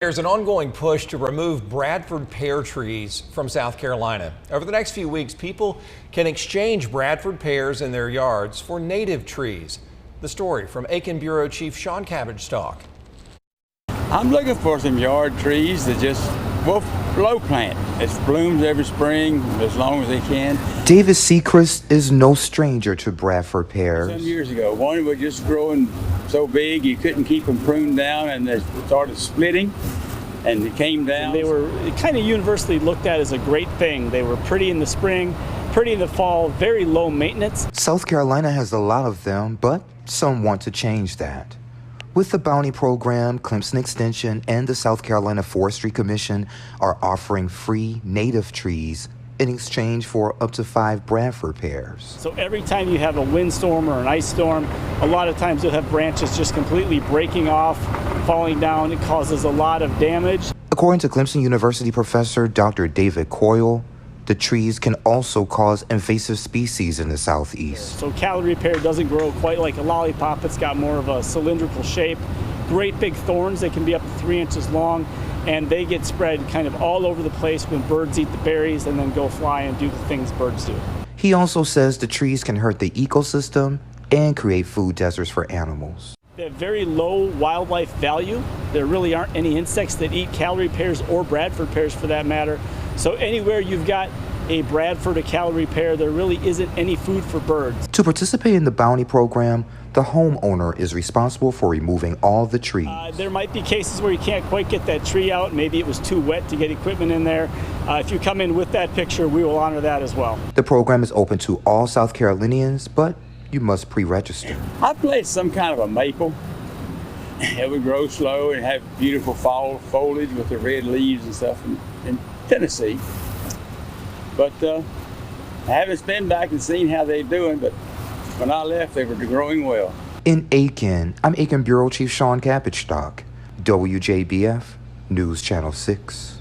There's an ongoing push to remove Bradford pear trees from South Carolina. Over the next few weeks, people can exchange Bradford pears in their yards for native trees. The story from Aiken Bureau Chief Sean Cabbage-Stock. I'm looking for some yard trees that just low plant. It blooms every spring as long as they can. David Seacrest is no stranger to Bradford pears. Some years ago, one was just growing so big you couldn't keep them pruned down, and they started splitting, and it came down. They were kind of universally looked at as a great thing. They were pretty in the spring, pretty in the fall, very low maintenance. South Carolina has a lot of them, but some want to change that. With the Bounty Program, Clemson Extension, and the South Carolina Forestry Commission are offering free native trees in exchange for up to 5 Bradford pears. So every time you have a windstorm or an ice storm, a lot of times you'll have branches just completely breaking off, falling down. It causes a lot of damage. According to Clemson University professor Dr. David Coyle, the trees can also cause invasive species in the southeast. So calorie pear doesn't grow quite like a lollipop. It's got more of a cylindrical shape. Great big thorns. They can be up to 3 inches long, and they get spread kind of all over the place when birds eat the berries and then go fly and do the things birds do. He also says the trees can hurt the ecosystem and create food deserts for animals. They have very low wildlife value. There really aren't any insects that eat calorie pears or Bradford pears for that matter. So anywhere you've got a Bradford or calorie pear, there really isn't any food for birds. To participate in the Bounty Program, the homeowner is responsible for removing all the trees. There might be cases where you can't quite get that tree out. Maybe it was too wet to get equipment in there. If you come in with that picture, we will honor that as well. The program is open to all South Carolinians, but you must pre-register. I planted some kind of a maple. It would grow slow and have beautiful fall foliage with the red leaves and stuff in Tennessee. But I haven't been back and seen how they're doing, but when I left, they were growing well. In Aiken, I'm Aiken Bureau Chief Sean Cabbage-Stock, WJBF News Channel 6.